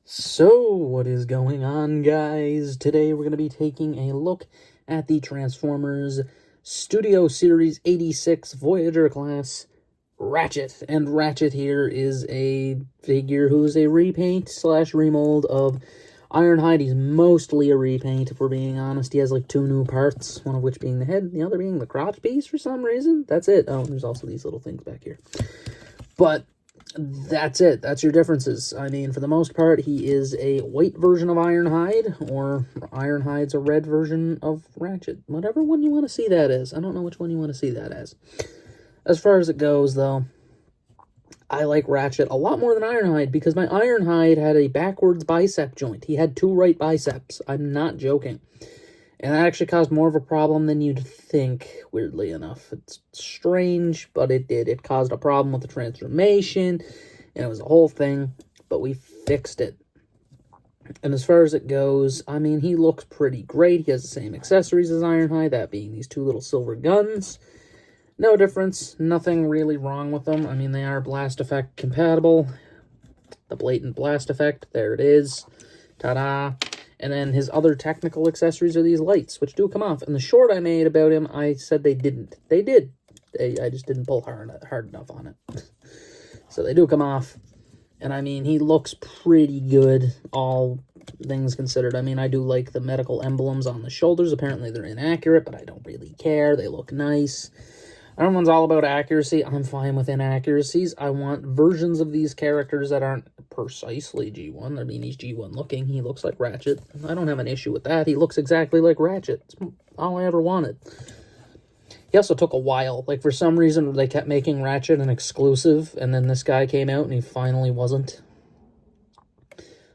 So, what is going on, guys? Today we're going to be taking a look at the Transformers Studio Series 86 Voyager class Ratchet. And Ratchet here is a figure who's a repaint slash remold of Ironhide. He's mostly a repaint, if we're being honest. He has like two new parts, one of which being the head, the other being the crotch piece for some reason. That's it. Oh, and there's also these little things back here. But that's it. That's your differences. I mean, for the most part, he is a white version of Ironhide, or Ironhide's a red version of Ratchet. Whatever one you want to see that as. I don't know which one you want to see that as. As far as it goes, though, I like Ratchet a lot more than Ironhide, because my Ironhide had a backwards bicep joint. He had two right biceps. I'm not joking. And that actually caused more of a problem than you'd think, weirdly enough. It's strange, but it did. It caused a problem with the transformation, and it was a whole thing, but we fixed it. And as far as it goes, I mean, he looks pretty great. He has the same accessories as Ironhide, that being these two little silver guns. No difference. Nothing really wrong with them. I mean, they are blast effect compatible. The blatant blast effect, there it is. Ta-da! And then his other technical accessories are these lights, which do come off. And the short I made about him, I said they didn't. They did. I just didn't pull hard enough on it. So they do come off. And I mean, he looks pretty good, all things considered. I mean, I do like the medical emblems on the shoulders. Apparently they're inaccurate, but I don't really care. They look nice. Everyone's all about accuracy. I'm fine with inaccuracies. I want versions of these characters that aren't precisely G1. I mean, he's G1 looking. He looks like Ratchet. I don't have an issue with that. He looks exactly like Ratchet. It's all I ever wanted. He also took a while. Like, for some reason, they kept making Ratchet an exclusive, and then this guy came out, and he finally wasn't.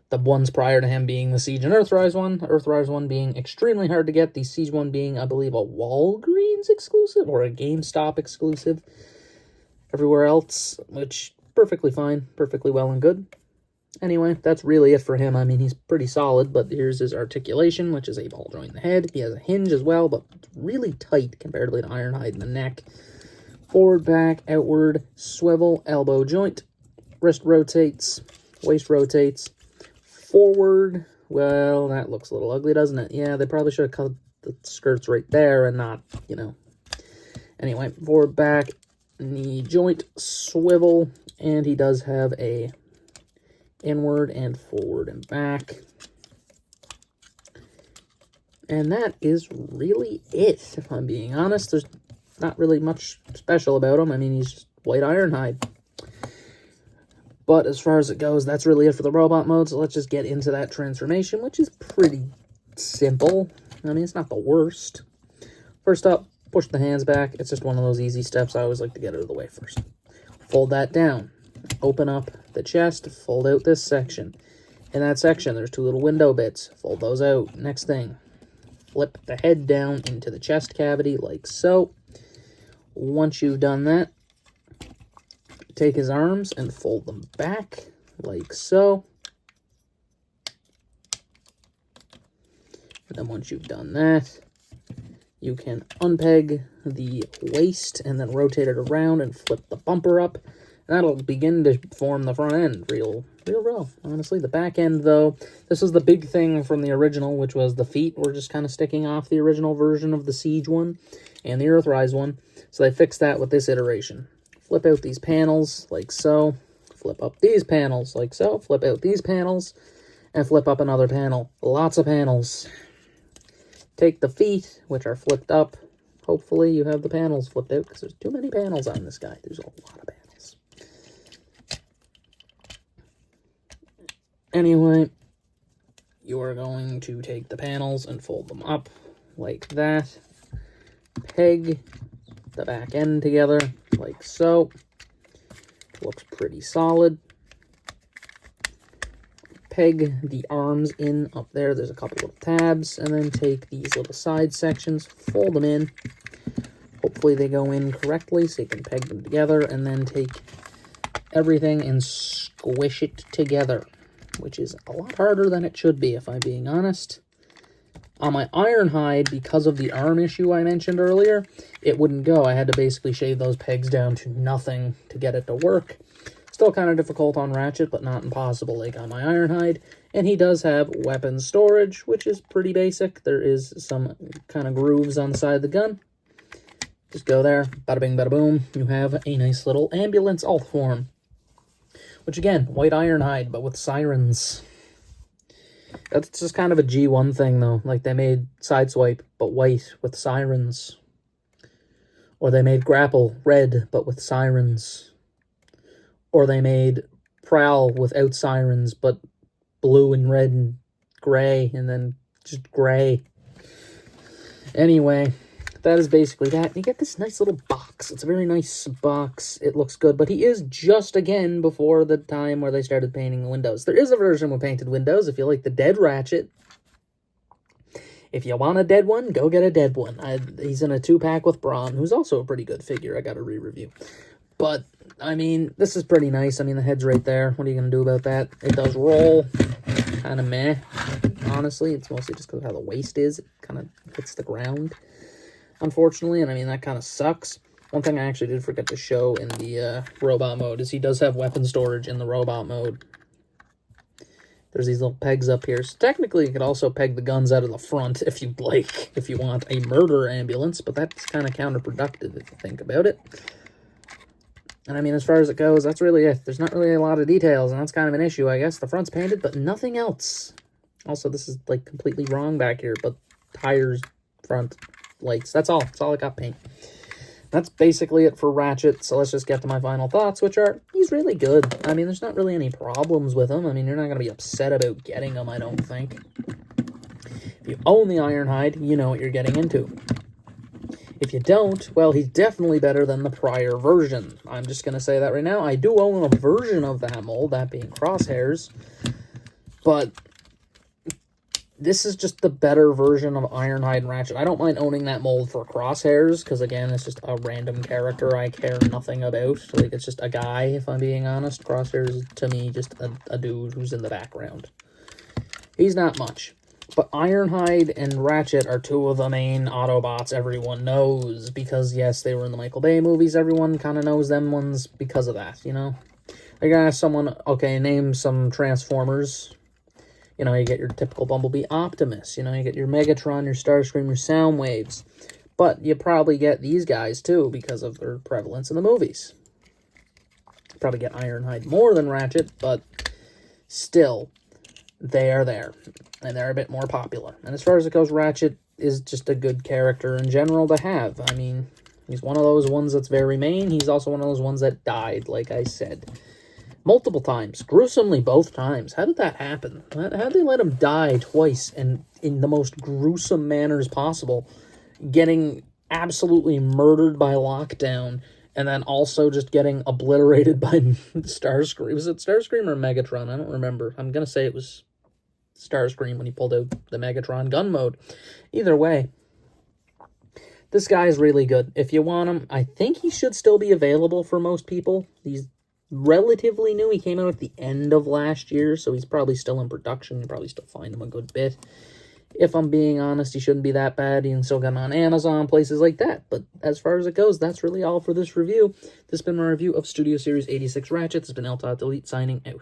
The ones prior to him being the Siege and Earthrise one. Earthrise one being extremely hard to get. The Siege one being, I believe, a Walgreens exclusive or a GameStop exclusive. Everywhere else, which, perfectly fine. Perfectly well and good. Anyway, that's really it for him. I mean, he's pretty solid, but here's his articulation, which is a ball joint in the head. He has a hinge as well, but it's really tight comparatively to Ironhide in the neck. Forward, back, outward, swivel, elbow joint. Wrist rotates, waist rotates. Forward, well, that looks a little ugly, doesn't it? Yeah, they probably should have cut the skirts right there and not, you know. Anyway, forward, back, knee joint, swivel, and he does have a inward and forward and back. And that is really it, if I'm being honest. There's not really much special about him. I mean, he's just white Ironhide. But as far as it goes, that's really it for the robot mode, so let's just get into that transformation, which is pretty simple. I mean, it's not the worst. First up, push the hands back. It's just one of those easy steps. I always like to get out of the way first. Fold that down. Open up the chest. Fold out this section. In that section, there's two little window bits. Fold those out. Next thing, flip the head down into the chest cavity like so. Once you've done that, take his arms and fold them back like so. And then once you've done that, you can unpeg the waist and then rotate it around and flip the bumper up. And that'll begin to form the front end real well. Honestly, the back end, though, this is the big thing from the original, which was the feet were just kind of sticking off the original version of the Siege one and the Earthrise one. So they fixed that with this iteration. Flip out these panels like so. Flip up these panels like so. Flip out these panels. And flip up another panel. Lots of panels. Take the feet, which are flipped up. Hopefully you have the panels flipped out, because there's too many panels on this guy. There's a lot of panels. Anyway, you are going to take the panels and fold them up like that. Peg the back end together like so. Looks pretty solid. Peg the arms in up there. There's a couple of tabs, and then take these little side sections, fold them in. Hopefully they go in correctly so you can peg them together, and then take everything and squish it together, which is a lot harder than it should be, if I'm being honest. On my Ironhide, because of the arm issue I mentioned earlier, it wouldn't go. I had to basically shave those pegs down to nothing to get it to work. Still kind of difficult on Ratchet, but not impossible like on my Ironhide. And he does have weapon storage, which is pretty basic. There is some kind of grooves on the side of the gun. Just go there, bada bing, bada boom. You have a nice little ambulance alt form. Which again, white ironhide, but with sirens. That's just kind of a G1 thing, though. Like, they made Sideswipe, but white, with sirens. Or they made Grapple, red, but with sirens. Or they made Prowl without sirens, but blue and red and gray, and then just gray. Anyway, that is basically that. And you get this nice little box. It's a very nice box. It looks good, but he is just, again, before the time where they started painting the windows. There is a version with painted windows if you like the dead Ratchet. If you want a dead one, go get a dead one. He's in a 2-pack with Braun, who's also a pretty good figure. I got to re-review. But, I mean, this is pretty nice. I mean, the head's right there. What are you going to do about that? It does roll. Kind of meh, honestly. It's mostly just because of how the waist is. It kind of hits the ground, unfortunately. And, I mean, that kind of sucks. One thing I actually did forget to show in the robot mode is he does have weapon storage in the robot mode. There's these little pegs up here. So technically, you could also peg the guns out of the front if you'd like, if you want a murder ambulance, but that's kind of counterproductive if you think about it. And I mean, as far as it goes, that's really it. There's not really a lot of details, and that's kind of an issue, I guess. The front's painted, but nothing else. Also, this is, like, completely wrong back here, but tires, front, lights. That's all. That's all I got paint. That's basically it for Ratchet, so let's just get to my final thoughts, which are, he's really good. I mean, there's not really any problems with him. I mean, you're not going to be upset about getting him, I don't think. If you own the Ironhide, you know what you're getting into. If you don't, well, he's definitely better than the prior version. I'm just going to say that right now. I do own a version of that mold, that being Crosshairs, but this is just the better version of Ironhide and Ratchet. I don't mind owning that mold for Crosshairs, because, again, it's just a random character I care nothing about. Like, it's just a guy, if I'm being honest. Crosshairs, to me, just a dude who's in the background. He's not much. But Ironhide and Ratchet are two of the main Autobots everyone knows, because, yes, they were in the Michael Bay movies. Everyone kind of knows them ones because of that, you know? They're going to ask someone, okay, name some Transformers. You know, you get your typical Bumblebee Optimus. You know, you get your Megatron, your Starscream, your Soundwaves. But you probably get these guys, too, because of their prevalence in the movies. You probably get Ironhide more than Ratchet, but still, they are there. And they're a bit more popular. And as far as it goes, Ratchet is just a good character in general to have. I mean, he's one of those ones that's very main. He's also one of those ones that died, like I said. Multiple times. Gruesomely both times. How did that happen? How did they let him die twice and in the most gruesome manners possible? Getting absolutely murdered by Lockdown and then also just getting obliterated by Starscream. Was it Starscream or Megatron? I don't remember. I'm going to say it was Starscream when he pulled out the Megatron gun mode. Either way, this guy is really good. If you want him, I think he should still be available for most people. He's relatively new. He came out at the end of last year, so he's probably still in production. You probably still find him a good bit. If I'm being honest, he shouldn't be that bad. You can still get him on Amazon, places like that. But as far as it goes, that's really all for this review. This has been my review of Studio Series 86 Ratchet. This has been Delete signing out.